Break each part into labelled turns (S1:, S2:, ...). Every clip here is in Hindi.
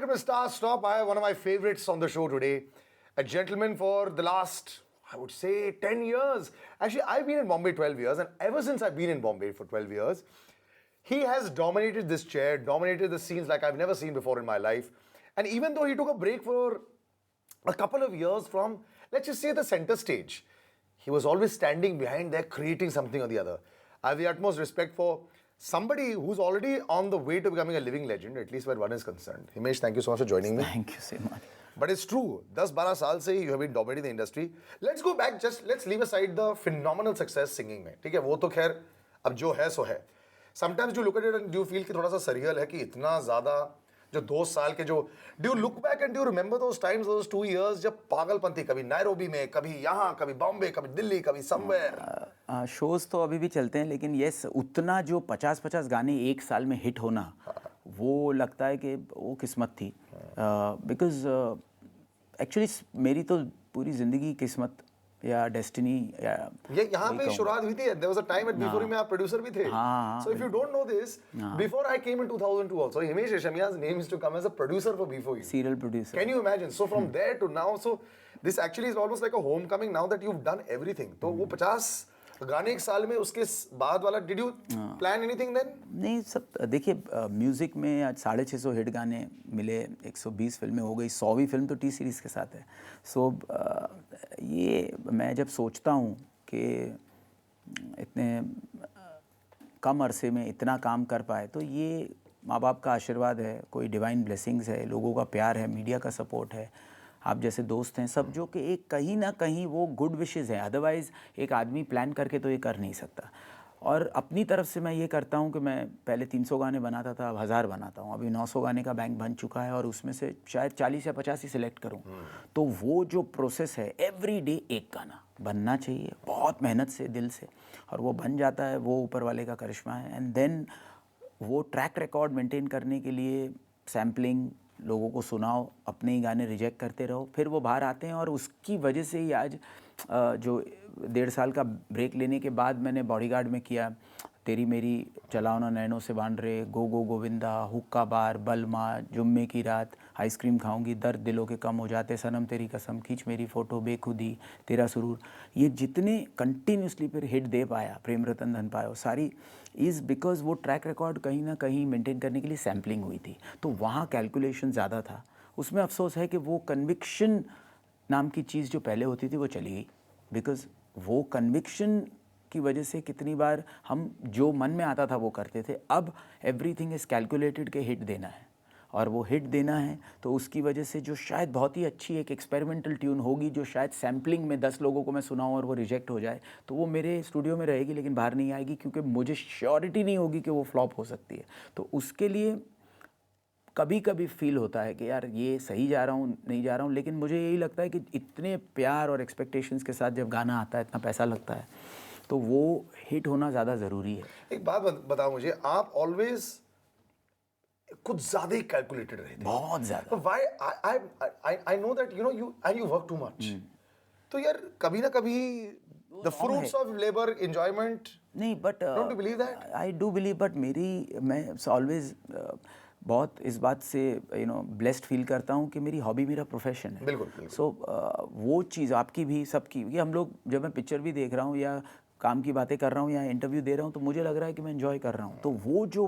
S1: welcome to Star Stop. I have one of my favorites on the show today. A gentleman for the last, I would say, 10 years. Actually, I've been in Bombay 12 years, and ever since I've been in Bombay for 12 years, he has dominated this chair, dominated the scenes like I've never seen before in my life. And even though he took a break for a couple of years from, let's just say, the center stage, he was always standing behind there, creating something or the other. I have the utmost respect for somebody who's already on the way to becoming a living legend, at least where one is concerned. Himesh, thank you so much for joining me.
S2: Thank you so much.
S1: But it's true, 10-12 साल से you have been dominating the industry. Let's go back, let's leave aside the phenomenal success singing में. ठीक है, वो तो खैर अब जो है सो है. Sometimes you look at it and you feel कि थोड़ा सा surreal है कि इतना ज़्यादा जो 2 साल के जो do you look back and do you remember those times, those 2 years जब पागलपंती कभी नायरोबी में, कभी यहाँ, कभी बॉम्बे, कभी दिल्ली, कभी somewhere.
S2: शोज़ तो अभी भी चलते हैं, लेकिन यस, उतना जो 50-50 गाने एक साल में हिट होना, वो लगता है कि वो किस्मत थी. बिकॉज एक्चुअली मेरी तो पूरी ज़िंदगी किस्मत या डेस्टिनी या
S1: ये यहाँ पे शुरुआत हुई थी. There was a time at B4 में आप प्रोड्यूसर भी थे. So if you don't know this, before I came in 2002 also, Himesh Reshamiya's name used to come as a producer for B4U.
S2: serial producer.
S1: Can you imagine? So from there to now, so this actually is almost like a homecoming now that you've done everything. तो वो 50 गाने एक साल में उसके बाद वाला, did you plan anything then?
S2: नहीं, सब देखिए, म्यूज़िक में आज 650 हिट गाने मिले, 120 फिल्में हो गई, 100वीं फिल्म तो टी सीरीज़ के साथ है. सो ये मैं जब सोचता हूँ कि इतने कम अरसे में इतना काम कर पाए, तो ये माँ बाप का आशीर्वाद है, कोई डिवाइन ब्लेसिंग्स है, लोगों का प्यार है, मीडिया का सपोर्ट है, आप जैसे दोस्त हैं सब, जो कि एक कहीं ना कहीं वो गुड विशेज़ हैं. अदरवाइज़ एक आदमी प्लान करके तो ये कर नहीं सकता. और अपनी तरफ से मैं ये करता हूँ कि मैं पहले 300 गाने बनाता था, अब 1000 बनाता हूँ. अभी 900 गाने का बैंक बन चुका है और उसमें से शायद 40 या 50 ही सिलेक्ट करूँ. तो वो जो प्रोसेस है, एवरी डे एक गाना बनना चाहिए, बहुत मेहनत से, दिल से, और वो बन जाता है. वो ऊपर वाले का करिश्मा है. एंड देन वो ट्रैक रिकॉर्ड मेंटेन करने के लिए सैम्पलिंग, लोगों को सुनाओ, अपने ही गाने रिजेक्ट करते रहो, फिर वो बाहर आते हैं. और उसकी वजह से ही आज जो 1.5 साल का ब्रेक लेने के बाद मैंने बॉडीगार्ड में किया, तेरी मेरी, चलाओ ना नैनों से बांध रहे, गो गो गोविंदा, हुक्का बार, बलमा, जुम्मे की रात, आइसक्रीम खाऊंगी, दर्द दिलों के कम हो जाते, सनम तेरी कसम, खींच मेरी फ़ोटो, बेखुदी, तेरा सुरूर, ये जितने कंटिन्यूसली फिर हिट दे पाया, प्रेम रतन धन पायो, सारी इज़ बिकॉज वो ट्रैक रिकॉर्ड कहीं ना कहीं मेंटेन करने के लिए सैम्पलिंग हुई थी. तो वहाँ कैलकुलेशन ज़्यादा था. उसमें अफसोस है कि वो कन्विक्शन नाम की चीज़ जो पहले होती थी वो चली गई. बिकॉज वो कन्विक्शन की वजह से कितनी बार हम जो मन में आता था वो करते थे. अब एवरीथिंग इज़ कैलकुलेटेड के हिट देना है, और वो हिट देना है तो उसकी वजह से जो शायद बहुत ही अच्छी एक एक्सपेरिमेंटल ट्यून होगी, जो शायद सैम्पलिंग में 10 लोगों को मैं सुनाऊं और वो रिजेक्ट हो जाए, तो वो मेरे स्टूडियो में रहेगी लेकिन बाहर नहीं आएगी, क्योंकि मुझे श्योरिटी नहीं होगी कि वो फ्लॉप हो सकती है. तो उसके लिए कभी कभी फील होता है कि यार ये सही जा रहा हूँ, नहीं जा रहा हूँ. लेकिन मुझे यही लगता है कि इतने प्यार और एक्सपेक्टेशंस के साथ जब गाना आता है, इतना पैसा लगता है, तो वो हिट होना ज़्यादा ज़रूरी है.
S1: एक बात बताओ मुझे, आप ऑलवेज कुछ ज़्यादा ही कैलकुलेटेड रहते हैं.
S2: बहुत ज़्यादा.
S1: Why I know that you work too much. तो यार कभी ना कभी the fruits of labor enjoyment.
S2: नहीं, but
S1: don't you believe that?
S2: I do believe, but मैं ऑलवेज बहुत इस बात से ब्लेस्ड फील करता हूँ कि मेरी हॉबी मेरा प्रोफेशन है.
S1: बिल्कुल.
S2: सो वो चीज़ आपकी भी, सबकी, ये हम लोग, जब मैं पिक्चर भी देख रहा हूँ या काम की बातें कर रहा हूँ या इंटरव्यू दे रहा हूँ, तो मुझे लग रहा है कि मैं एंजॉय कर रहा हूँ. तो वो जो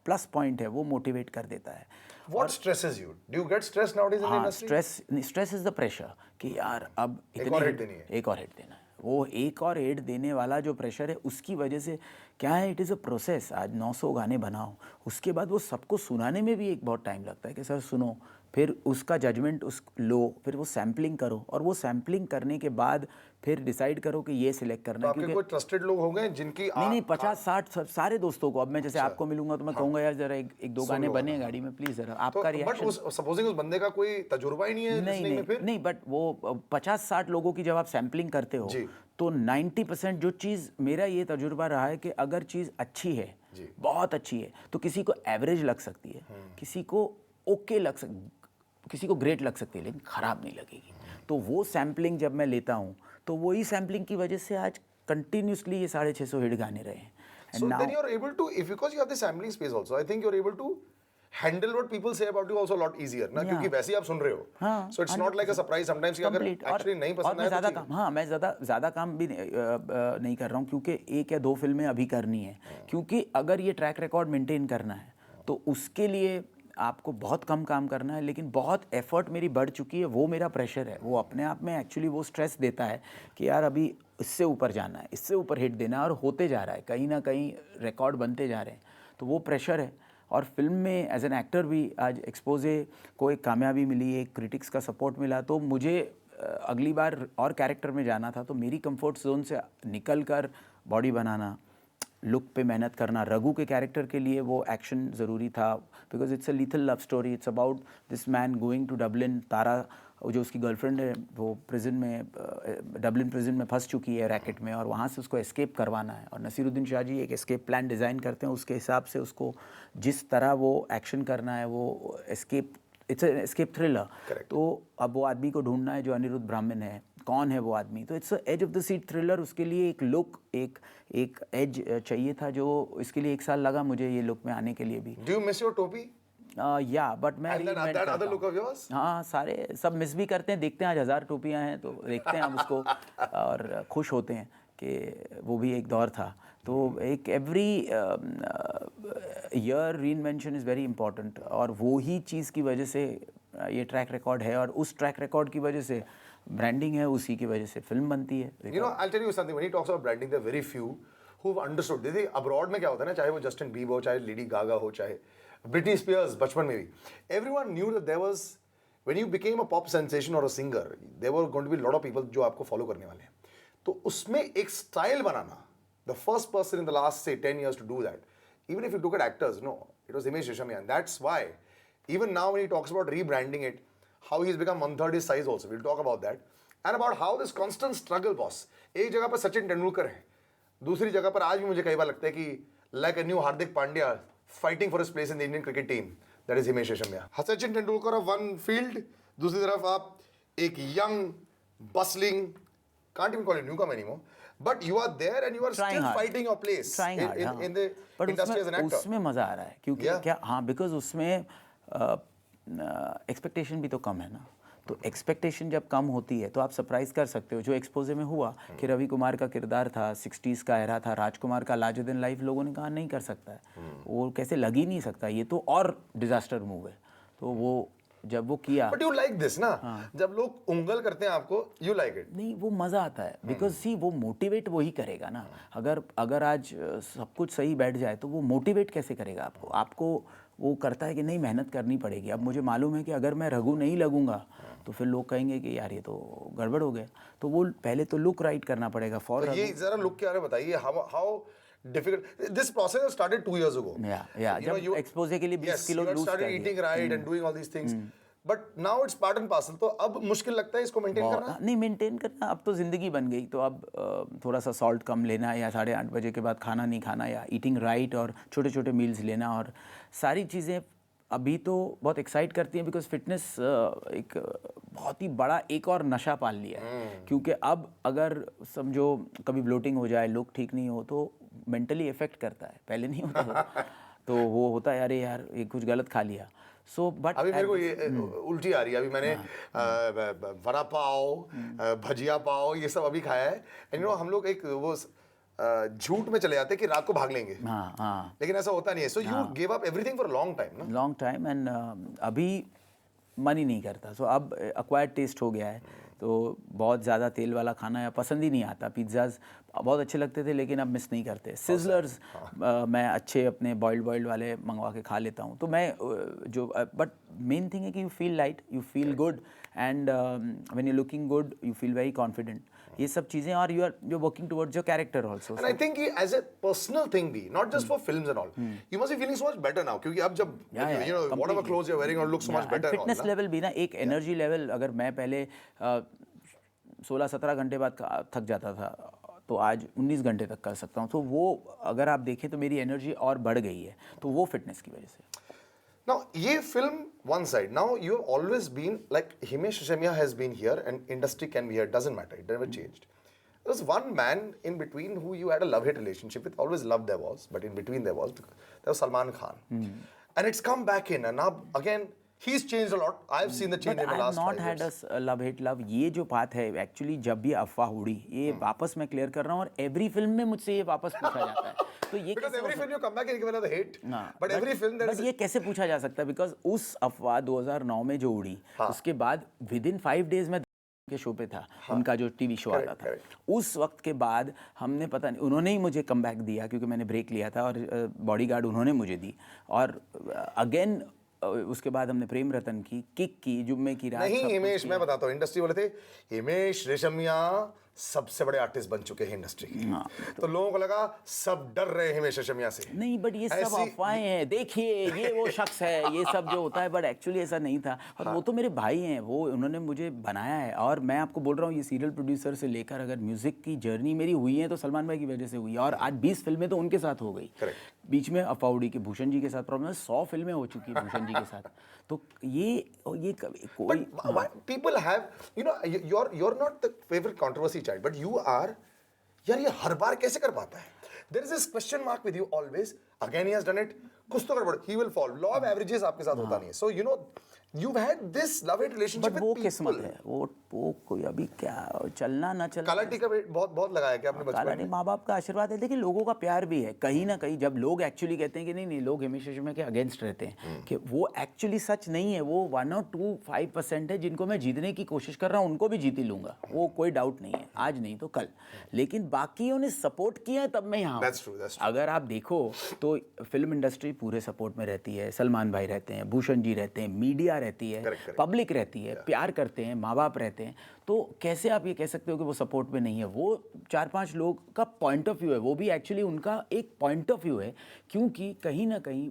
S2: प्लस पॉइंट है वो मोटिवेट कर देता है.
S1: What stresses you? Do you get stressed nowadays in the industry?
S2: Stress is the pressure कि यार अब
S1: एक और हिट देनी है.
S2: एक और हिट देना है. वो एक और हिट देने वाला जो प्रेशर है, उसकी वजह से क्या है, इट इज़ अ प्रोसेस. आज 900 गाने बनाओ, उसके बाद वो सबको सुनाने में भी एक बहुत टाइम लगता है कि सर सुनो, फिर उसका जजमेंट लो, फिर वो सैम्पलिंग करो, और वो सैम्पलिंग करने के बाद फिर डिसाइड करो कि ये सिलेक्ट करना है.
S1: आपके कोई ट्रस्टेड लोग होंगे जिनकी
S2: नहीं 50-60 सारे दोस्तों को. अब मैं जैसे आपको मिलूंगा तो मैं कहूँगा यार जरा एक दो गाने बने गाड़ी में, प्लीज जरा आपका रिएक्शन.
S1: बट सपोजिंग उस बंदे का कोई तजुर्बा ही नहीं है लिसनिंग में, फिर
S2: नहीं, बट वो 50-60 लोगों की जब आप सैम्पलिंग करते हो, तो 90% जो चीज़, मेरा ये तजुर्बा रहा है कि अगर चीज़ अच्छी है, बहुत अच्छी है, तो किसी को एवरेज लग सकती है, किसी को ओके लग सकती, किसी को ग्रेट लग सकती है, लेकिन ख़राब नहीं लगेगी. तो वो सैम्पलिंग जब मैं लेता हूँ, तो वही सैम्पलिंग की वजह से आज कंटिन्यूसली ये 650 हिट गाने रहे हैं.
S1: So then you're able to, if because you have the sampling space also, I think you're able to handle what people say about you also a lot easier ना, क्योंकि वैसे ही आप सुन रहे हो.
S2: हाँ,
S1: So it's not like a surprise sometimes कि अगर
S2: Complete.
S1: actually नहीं
S2: और
S1: पसंद
S2: मैं
S1: आया
S2: ज़्यादा
S1: तो
S2: काम, हाँ मैं ज़्यादा काम भी नहीं कर रहा हूँ, क्योंकि एक या दो फिल्में अभी करनी है, क्योंकि अगर ये ट्रैक रिकॉर्ड मेंटेन करना है तो उसके लिए आपको बहुत कम काम करना है, लेकिन बहुत एफर्ट मेरी बढ़ चुकी है, वो मेरा प्रेशर है, वो अपने आप में एक्चुअली वो स्ट्रेस देता है कि यार अभी इससे ऊपर जाना है, इससे ऊपर हिट देना है, और होते जा रहा है, कहीं ना कहीं रिकॉर्ड बनते जा रहे हैं, तो वो प्रेशर है. और फिल्म में एज एन एक्टर भी आज एक्सपोजे को एक कामयाबी मिली, एक क्रिटिक्स का सपोर्ट मिला, तो मुझे अगली बार और कैरेक्टर में जाना था, तो मेरी कंफर्ट जोन से निकल कर बॉडी बनाना, लुक पे मेहनत करना, रघु के कैरेक्टर के लिए वो एक्शन ज़रूरी था, because it's a lethal love story, it's about this man going to Dublin. Tara जो उसकी गर्लफ्रेंड है वो प्रिजन में, डबलिन प्रिजन में फंस चुकी है रैकेट में, और वहाँ से उसको एस्केप करवाना है, और नसीरुद्दीन शाह जी एक एस्केप प्लान डिज़ाइन करते हैं, उसके हिसाब से उसको जिस तरह वो एक्शन करना है, वो एस्केप, इट्स एस्केप थ्रिलर. तो अब वो आदमी को ढूंढना है जो अनिरुद्ध ब्राह्मण है, कौन है वो आदमी, तो it's edge of the seat thriller. उसके लिए एक लुक, एक एज चाहिए था, जो इसके लिए 1 साल लगा मुझे ये लुक में आने के लिए भी.
S1: Do you miss your टोपी?
S2: या बट मैं
S1: And then that other look of yours?
S2: हाँ, सारे सब मिस भी करते हैं, देखते हैं आज 1000 टोपियाँ हैं तो देखते हैं हम उसको और खुश होते हैं कि वो भी एक दौर था. तो एक every year reinvention is very important, और वो ही चीज़ की वजह से ये ट्रैक रिकॉर्ड है, और उस ट्रैक रिकॉर्ड की वजह से ब्रांडिंग है, उसी की वजह से फिल्म बनती है.
S1: You know, I'll tell you something. When he talks about branding, there are very few who've understood. देखिए abroad में क्या होता है ना, चाहे वो जस्टिन बीबर हो, चाहे लेडी गागा हो, चाहे ब्रिटनी स्पीयर्स बचपन में भी, everyone knew that there was, when you became a pop sensation or a singer, there were going to be a lot of people जो आपको follow करने वाले हैं. तो उसमें एक style banana, the first person in the last say 10 years to do that, even if you look at actors, no, it was Himesh Reshammiya, and that's why even now when he talks about rebranding it, how he's become 1/3 his size also, we'll talk about that, and about how this constant struggle, boss. एक जगह पर सचिन तेंदुलकर है, दूसरी जगह पर आज भी मुझे कई बार लगता है कि like a new Hardik Pandya fighting for his place in the Indian cricket team, that is Himesh Reshammiya. Sachin Tendulkar of one field, दूसरी तरफ आप एक young, bustling, can't even call it newcomer anymore, but you are there and you are
S2: Trying
S1: still
S2: hard.
S1: fighting your place
S2: Trying hard, हाँ.
S1: in the
S2: But
S1: industry as an actor.
S2: उसमें मज़ा आ रहा है, क्योंकि
S1: Yeah.
S2: क्या, हाँ, बिकॉज उसमें एक्सपेक्टेशन भी तो कम है ना. तो एक्सपेक्टेशन जब कम होती है तो आप सरप्राइज कर सकते हो, जो एक्सपोजे में हुआ कि रवि कुमार का किरदार था, 60s का एरा था, राजकुमार का लार्जर देन लाइफ, लोगों ने कहा नहीं कर सकता है, वो कैसे लग ही नहीं सकता, ये तो और डिजास्टर मूव है. तो वो जब वो किया,
S1: But you like this ना, जब लोग उंगल करते हैं आपको, you like it.
S2: नहीं वो मज़ा आता है, बिकॉज सी वो मोटिवेट वही करेगा ना. अगर आज सब कुछ सही बैठ जाए तो वो मोटिवेट कैसे करेगा आपको वो करता है कि नहीं मेहनत करनी पड़ेगी. अब मुझे मालूम है कि अगर मैं रघु नहीं लगूंगा तो फिर लोग कहेंगे कि यार ये तो गड़बड़ हो गया, तो वो पहले तो लुक राइट करना पड़ेगा फॉर.
S1: तो ये जरा लुक के बारे में बताइए, how difficult this process has started 2 years ago.
S2: या जब एक्सपोजे के लिए 20 kilo
S1: you had
S2: lose
S1: started eating right and doing all these things, but now it's part and parcel. तो अब मुश्किल लगता है इसको मेंटेन करना?
S2: नहीं मेंटेन करना, अब तो ज़िंदगी बन गई, तो अब थोड़ा सा सॉल्ट कम लेना, या 8:30 बजे के बाद खाना नहीं खाना, या ईटिंग राइट, और छोटे छोटे मील्स लेना, और सारी चीज़ें अभी तो बहुत एक्साइट करती हैं, बिकॉज फिटनेस एक बहुत ही बड़ा एक और नशा पाल लिया है. क्योंकि अब अगर समझो कभी ब्लोटिंग हो जाए, लुक ठीक नहीं हो, तो मेंटली इफेक्ट करता है, पहले नहीं होता वो. तो वो होता है अरे यार ये कुछ गलत खा लिया. सो बट
S1: अभी मेरे को ये उल्टी आ रही है. अभी मैंने वड़ा पाव, भजिया पाव, ये सब अभी खाया है. एंड यू नो हम लोग एक वो झूठ में चले जाते हैं कि रात को भाग लेंगे,
S2: हाँ,
S1: लेकिन ऐसा होता नहीं है. So you give up everything for long time ना.
S2: लॉन्ग टाइम, एंड अभी मन ही नहीं करता. सो अब एक्वायर्ड टेस्ट हो गया है, तो बहुत ज़्यादा तेल वाला खाना या पसंद ही नहीं आता. पिज़्ज़ाज़ बहुत अच्छे लगते थे लेकिन अब मिस नहीं करते. सिजलर्स मैं अच्छे अपने बॉइल्ड वाले मंगवा के खा लेता हूँ. तो मैं जो बट मेन थिंग है कि you feel light, you feel good, and when you looking good you feel very confident. ये सब चीज़ें, और you are working towards your character also.
S1: And I think as a personal thing भी, not just for films and all, you must be feeling so much better now, क्योंकि अब जब you know whatever clothes you're wearing look so much better.
S2: Fitness level भी ना, एक एनर्जी लेवल, अगर मैं पहले 16-17 घंटे बाद थक जाता था, तो आज 19 घंटे तक कर सकता हूँ. तो वो अगर आप देखें तो मेरी एनर्जी और बढ़ गई है, तो वो फिटनेस की वजह से.
S1: Now, ये film one side. Now you have always been like Himesh Reshammiya has been here, and industry can be here. Doesn't matter. It never changed. There was one man in between who you had a love-hate relationship with. Always love there was, but in between there was Salman Khan. and it's come back in, and now again he's changed a lot. I've seen the change in the last 5 years.
S2: Love hate love, ये जो बात है एक्चुअली जब भी अफवाह उड़ी, ये वापस मैं क्लियर कर रहा हूँ, और एवरी फिल्म में मुझसे ये वापस पूछा जाता है, तो ये
S1: Because every film you come back and give another hit,
S2: हाँ,
S1: but every film there
S2: but
S1: is
S2: ये कैसे पूछा जा सकता है? बिकॉज उस अफवाह 2009 में जो उड़ी, उसके बाद विद इन 5 डेज में के शो पे था, उनका जो टीवी शो आता था, उस वक्त के बाद हमने पता नहीं, उन्होंने ही मुझे कम बैक दिया क्योंकि मैंने ब्रेक लिया था, और बॉडीगार्ड उन्होंने मुझे दी, और अगेन उसके बाद हमने प्रेम रतन की, किक की, जुम्मे की रात,
S1: नहीं हिमेश, मैं बताता हूँ, इंडस्ट्री बोले थे हिमेश रेशमिया सबसे बड़े आर्टिस्ट बन चुके हैं इंडस्ट्री के, तो लोगों को लगा सब डर रहे हैं हिमेश रेशमिया से।
S2: नहीं, बट ये सब अफवाहें हैं, देखिए ये वो शख्स है, ये सब जो होता है, बट एक्चुअली ऐसा नहीं था, और वो तो मेरे भाई हैं, वो उन्होंने मुझे बनाया है, और मैं आपको बोल रहा हूँ, ये सीरियल प्रोड्यूसर से लेकर अगर म्यूजिक की जर्नी मेरी हुई है तो सलमान भाई की वजह से हुई है, और आज 20 फिल्में तो उनके साथ हो गई, बीच में अफाउडी के भूषण जी के साथ प्रॉब्लम, 100 फिल्में हो चुकी है भूषण जी के साथ, तो ये कोई
S1: people have, you know, you're not the favorite controversy child, but you are, यार ये हर बार कैसे कर पाता है? There is this question mark with you always. Again he has done it. कुछ तो गड़बड़, he will fall. Law of averages आपके साथ होता नहीं है. So you know, you've had this love-hate relationship
S2: but
S1: with
S2: वो
S1: people.
S2: किस्मत है, वो कोई अभी क्या चलना ना चलना,
S1: काला टीका बहुत लगाया क्या आपने
S2: काला
S1: बचपन
S2: नहीं,
S1: में?
S2: माँ बाप का आशीर्वाद है, देखिए लोगों का प्यार भी है, कहीं ना कहीं जब लोग एक्चुअली कहते हैं कि नहीं लोग हिमेश रेशमिया के अगेंस्ट रहते हैं, कि वो एक्चुअली सच नहीं है, वो 1 or 2-5% है जिनको मैं जीतने की कोशिश कर रहा हूँ, उनको भी जीत ही लूंगा, वो कोई डाउट नहीं है, आज नहीं तो कल, लेकिन बाकियों ने सपोर्ट किया है तब मैं यहाँ
S1: That's true, that's true.
S2: अगर आप देखो तो फिल्म इंडस्ट्री पूरे सपोर्ट में रहती है, सलमान भाई रहते हैं, भूषण जी रहते हैं, मीडिया रहती है,
S1: Correct.
S2: पब्लिक रहती है, प्यार करते हैं, माँ बाप रहते हैं, तो कैसे आप ये कह सकते हो कि वो सपोर्ट में नहीं है? वो 4-5 लोग का पॉइंट ऑफ व्यू है, वो भी एक्चुअली उनका एक पॉइंट ऑफ व्यू है, क्योंकि कहीं ना कहीं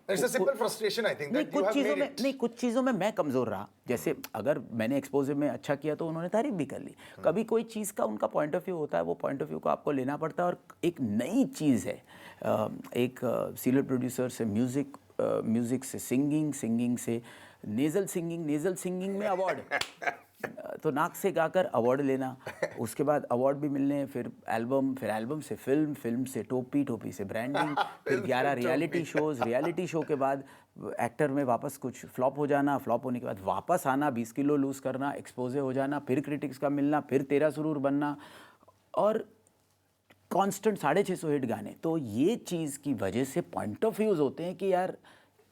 S1: It's a simple frustration, I think, that you have made it.
S2: नहीं, कुछ चीज़ों में मैं कमज़ोर रहा, जैसे अगर मैंने एक्सपोजर में अच्छा किया तो उन्होंने तारीफ भी कर ली, कभी कोई चीज़ का उनका पॉइंट ऑफ व्यू होता है, वो पॉइंट ऑफ व्यू को आपको लेना पड़ता है, और एक नई चीज़ है, एक सीरियल प्रोड्यूसर से म्यूज़िक से सिंगिंग से नेज़ल सिंगिंग में अवार्ड, तो नाक से गाकर अवार्ड लेना, उसके बाद अवार्ड भी मिलने, फिर एल्बम से फिल्म से टोपी से ब्रांडिंग, फिर 11 रियलिटी शो के बाद एक्टर में वापस कुछ फ्लॉप हो जाना, फ्लॉप होने के बाद वापस आना, 20 किलो लूज़ करना, एक्सपोजे हो जाना, फिर क्रिटिक्स का मिलना, फिर 13 सुरूर बनना, और कांस्टेंट 650 हिट गाने, तो ये चीज़ की वजह से पॉइंट ऑफ व्यूज़ होते हैं कि यार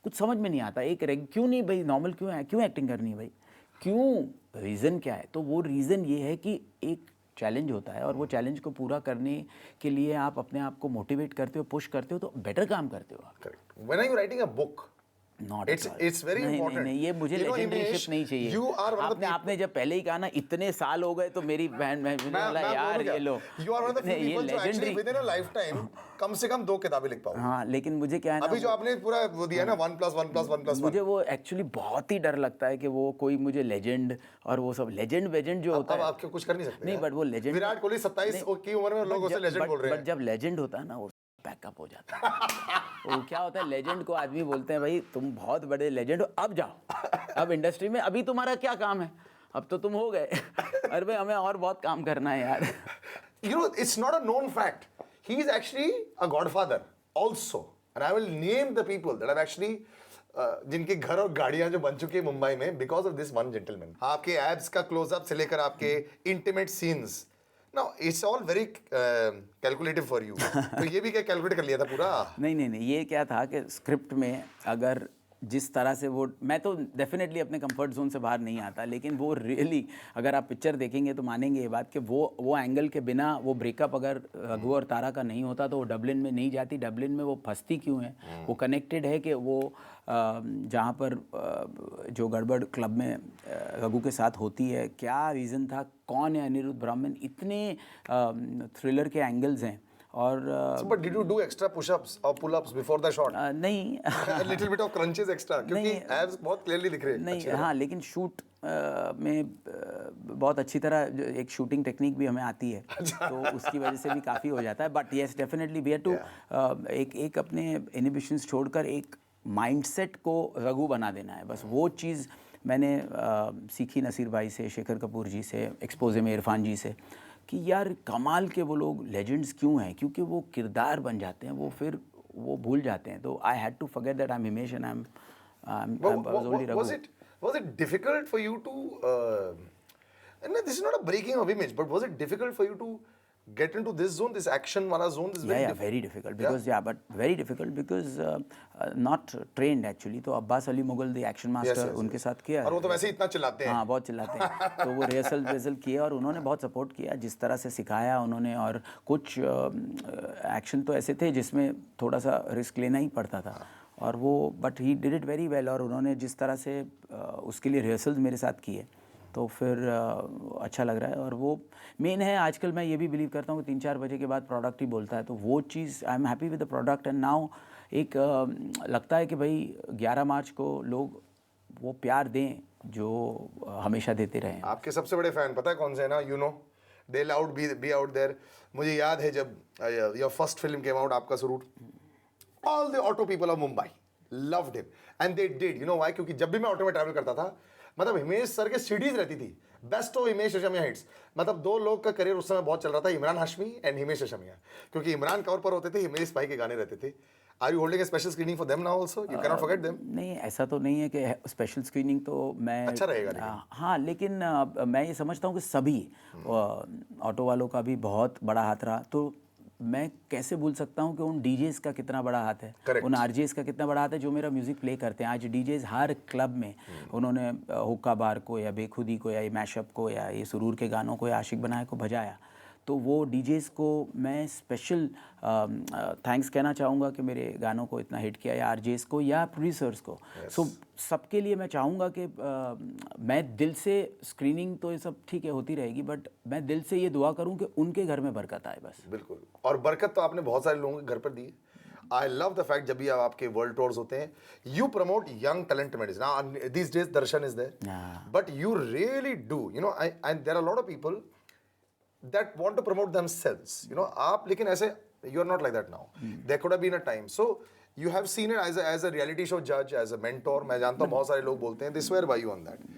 S2: कुछ समझ में नहीं आता, क्यों नहीं भाई नॉर्मल क्यों एक्टिंग करनी है भाई, क्यों, रीज़न क्या है? तो वो रीज़न ये है कि एक चैलेंज होता है, और वो चैलेंज को पूरा करने के लिए आप अपने आप को मोटिवेट करते हो, पुश करते हो, तो बेटर काम करते हो आप।
S1: Correct. When are you writing a book?
S2: Not
S1: It's very important.
S2: नहीं, ये मुझे
S1: You know,
S2: लेजेंडरीशिप
S1: Himesh,
S2: नहीं चाहिए।
S1: you are one of the
S2: आपने जब पहले ही कहा ना इतने साल हो गए, तो मेरी बहन मैं बोला यार ये लो,
S1: You are one of the few
S2: नहीं, ये
S1: people जो actually
S2: legendary,
S1: within a lifetime कम से कम 2 किताबें लिख पाओ।
S2: हाँ, लेकिन मुझे क्या है ना,
S1: अभी जो आपने पूरा वो दिया है ना 1+1+1+1,
S2: मुझे वो एक्चुअली बहुत ही डर लगता है कि वो कोई मुझे लेजेंड और वो सब वेजेंड जो होता
S1: अब
S2: है,
S1: आप कुछ कर नहीं सकते
S2: नहीं,
S1: यार।
S2: बट वो लेजेंड,
S1: विराट कोहली 27 की उम्र में लोग उसे लेजेंड बोल रहे
S2: बट
S1: हैं।
S2: जब लेजेंड होता है ना, वो पैकअप हो जाता है। वो क्या होता है, लेजेंड को आदमी बोलते हैं भाई तुम बहुत बड़े लेजेंड हो, अब जाओ, अब इंडस्ट्री में अभी तुम्हारा क्या काम है, अब तो तुम हो गए, अरे भाई हमें और बहुत काम करना है यार।
S1: You know, it's not a known fact. He is actually a godfather also, and I will name the people that have actually जिनके घर और गाड़ियां जो बन चुकी है मुंबई में because of this one gentleman. आपके एब्स का क्लोजअप से लेकर आपके intimate scenes, now it's all very calculative for you. तो ये भी क्या कैलकुलेट कर लिया था पूरा?
S2: नहीं, ये क्या था कि स्क्रिप्ट में अगर जिस तरह से वो, मैं तो डेफिनेटली अपने कंफर्ट जोन से बाहर नहीं आता, लेकिन वो रियली अगर आप पिक्चर देखेंगे तो मानेंगे ये बात कि वो एंगल के बिना वो ब्रेकअप अगर रघु और तारा का नहीं होता तो वो डबलिन में नहीं जाती। डबलिन में वो फंसती क्यों है, वो कनेक्टेड है कि वो जहाँ पर जो गड़बड़ क्लब में रघु के साथ होती है, क्या रीज़न था, कौन है अनिरुद्ध ब्राह्मण, इतने थ्रिलर के एंगल्स हैं। और
S1: but did you do extra push-ups or pull-ups before the shot?
S2: नहीं
S1: A little bit of crunches extra, क्योंकि abs बहुत clearly दिख रहे हैं।
S2: नहीं, हाँ, लेकिन शूट में बहुत अच्छी तरह एक शूटिंग टेक्निक भी हमें आती है, तो उसकी वजह से भी काफ़ी हो जाता है। But yes, definitely we have to एक अपने इनहिबिशंस छोड़कर एक माइंडसेट को रघु बना देना है, बस वो चीज़ मैंने सीखी नसीर भाई से, शेखर कपूर जी से, एक्सपोजे में इरफान जी से, कि यार कमाल के वो लोग लेजेंड्स क्यों हैं, क्योंकि वो किरदार बन जाते हैं, वो फिर वो भूल जाते हैं. तो I had to forget that I am Himesh and I was only Raghu.
S1: Was it difficult for you to? And no, this is not a breaking of image, but was it difficult for you to get into this zone, this action wala zone? This is
S2: very difficult because but very difficult because not trained actually. तो Abbas Ali Mughal the action master उनके साथ किया.
S1: और वो तो वैसे ही इतना चिल्लाते हैं.
S2: हाँ, बहुत चिल्लाते हैं. तो वो रिहर्सल किए और उन्होंने बहुत सपोर्ट किया, जिस तरह से सिखाया उन्होंने. और कुछ एक्शन तो ऐसे थे जिसमें थोड़ा सा रिस्क लेना ही पड़ता था. और वो but he did it very well. और उन्होंने जिस तरह से उसके लिए रिहर्सल्स मेरे साथ किए तो फिर अच्छा लग रहा है. और वो मेन है. आजकल मैं ये भी बिलीव करता हूँ कि 3-4 बजे के बाद प्रोडक्ट ही बोलता है. तो वो चीज़ I am happy with the product. And now एक लगता है कि भाई 11 मार्च को लोग वो प्यार दें जो हमेशा देते रहे.
S1: आपके सबसे बड़े फैन पता है कौन से हैं ना? You know they loud be out there. मुझे याद है जब your first film came out, आपका सूरत, all the auto people of Mumbai loved him and they did. You know why? क्योंकि जब भी मैं ऑटो में ट्रैवल करता था, मतलब हिमेश सर के सीडीज रहती थी, best of Himesh Reshammiya hits. मतलब दो लोग का करियर उस समय बहुत चल रहा था, इमरान हाशमी एंड हिमेश रेशमिया. क्योंकि इमरान कवर पर होते थे, हिमेश भाई के गाने रहते थे. Are you holding a special screening for them now also? You can not forget them.
S2: नहीं, ऐसा तो नहीं है कि स्पेशल स्क्रीनिंग तो मैं
S1: अच्छा रहेगा लेकिन.
S2: हाँ, लेकिन मैं ये समझता हूँ कि सभी ऑटो वालों का भी बहुत बड़ा हाथ रहा. तो मैं कैसे भूल सकता हूँ कि उन डीजेस का कितना बड़ा हाथ है.
S1: Correct.
S2: उन आरजेस का कितना बड़ा हाथ है जो मेरा म्यूज़िक प्ले करते हैं. आज डीजेस हर क्लब में उन्होंने हुक्का बार को या बेखुदी को या ये मैशअप को या ये सुरूर के गानों को या आशिक बनाए को बजाया. तो वो डीजेस को मैं स्पेशल थैंक्स कहना चाहूँगा कि मेरे गानों को इतना हिट किया, या आरजेस को या प्रोड्यूसर्स को. सो सबके लिए मैं चाहूँगा कि मैं दिल से स्क्रीनिंग तो ये सब ठीक है होती रहेगी, बट मैं दिल से ये दुआ करूँ कि उनके घर में बरकत आए बस.
S1: बिल्कुल. और बरकत तो आपने बहुत सारे लोगों के घर पर दी. आई लव द फैक्ट जब भी आपके वर्ल्ड टूर्स होते हैं, you promote young talent medicine. Now these days Darshan is there, but you really do. You know, and there are lot of people that want to promote themselves, you know. आप लेकिन ऐसे you are not like that now. There could have been a time. So you have seen it as a reality show judge, as a mentor. मैं जानता हूँ बहुत सारे लोग बोलते हैं they swear by you on that.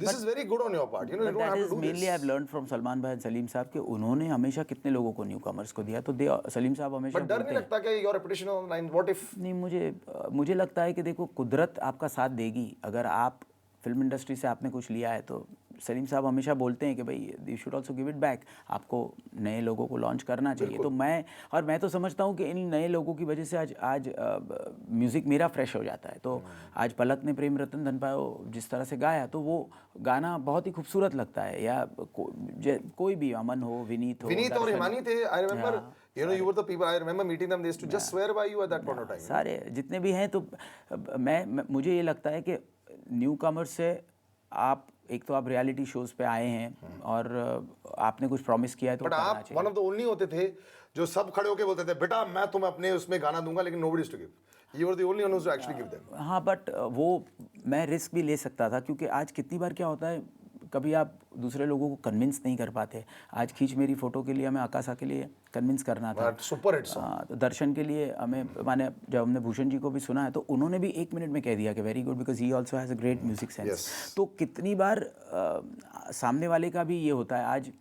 S1: This is very good on your part. You know, you don't have to do this.
S2: Mainly I've learned from Salman भाई and सलीम साहब कि उन्होंने हमेशा कितने लोगों को न्यू कमर्स को दिया. तो सलीम साहब हमेशा
S1: But डर नहीं लगता कि your reputation online, what if?
S2: नहीं, मुझे लगता है कि देखो, कुदरत आपका साथ देगी. अगर आप फिल्म इंडस्ट्री से आपने कुछ लिया है तो सलीम साहब हमेशा बोलते हैं कि भाई you should also give it back. आपको नए लोगों को लॉन्च करना चाहिए. तो मैं तो समझता हूँ कि इन नए लोगों की वजह से आज म्यूज़िक मेरा फ्रेश हो जाता है. तो आज पलक ने प्रेम रतन धन पायो जिस तरह से गाया, तो वो गाना बहुत ही खूबसूरत लगता है. या कोई भी, अमन हो, विनीत
S1: और हिमानी थे. I remember, you know, you were the people, I remember meeting them, they used to just swear by you at that point of time.
S2: सारे जितने भी हैं. तो मुझे ये लगता है कि न्यू कमर्स से आप एक तो आप रियलिटी शोज पे आए हैं और आपने कुछ प्रॉमिस किया है तो
S1: बट आप वन ऑफ द ओनली होते थे जो सब खड़े होके बोलते थे बेटा मैं तुम्हें अपने उसमें गाना दूंगा, लेकिन nobody is to give. You were the only one who actually give them.
S2: हाँ, बट वो मैं रिस्क भी ले सकता था, क्योंकि आज कितनी बार क्या होता है, कभी आप दूसरे लोगों को कन्विंस नहीं कर पाते. आज खींच मेरी फ़ोटो के लिए हमें आकाशा के लिए कन्विंस करना था.
S1: Super hit song.
S2: तो दर्शन के लिए हमें, माने जब हमने भूषण जी को भी सुना है तो उन्होंने भी 1 मिनट में कह दिया कि very good, because he also has a great music sense. तो कितनी बार सामने वाले का भी ये होता है. आज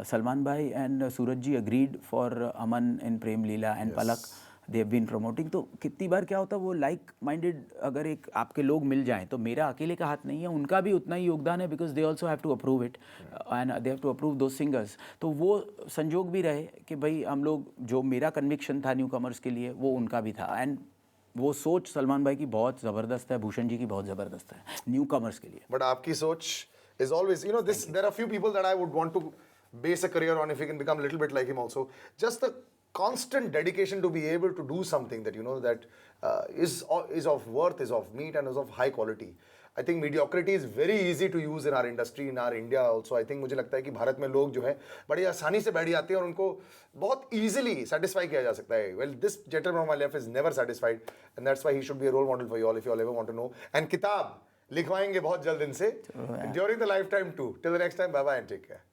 S2: सलमान भाई and Suraj ji agreed for Aman in Prem Leela and Palak, they have been promoting. तो कितनी बार क्या होता है, वो लाइक माइंडेड अगर एक आपके लोग मिल जाएं तो मेरा अकेले का हाथ नहीं है, उनका भी उतना ही योगदान है, because they also have to approve it and they have to approve दो सिंगर्स. तो वो संजोग भी रहे कि भाई हम लोग, जो मेरा कन्विक्शन था न्यू कमर्स के लिए वो उनका भी था. एंड वो सोच सलमान भाई की बहुत ज़बरदस्त है, भूषण जी की बहुत ज़बरदस्त है न्यू कमर्स के लिए.
S1: बट आपकी सोच is always, you know, this, there are few people that I would want to base a career on if you can become a little bit like him also. Just the constant dedication to be able to do something that, you know, that is of worth, is of meat and is of high quality. I think mediocrity is very easy to use in our industry, in our India also. I think मुझे लगता है कि भारत में लोग जो है बड़ी आसानी से बैठ जाते हैं और उनको बहुत easily satisfy किया जा सकता है. Well, this gentleman on my left is never satisfied, and that's why he should be a role model for you all if you all ever want to know. And किताब लिखवाएंगे बहुत जल्द इनसे, during the lifetime too. Till the next time, bye bye and take care.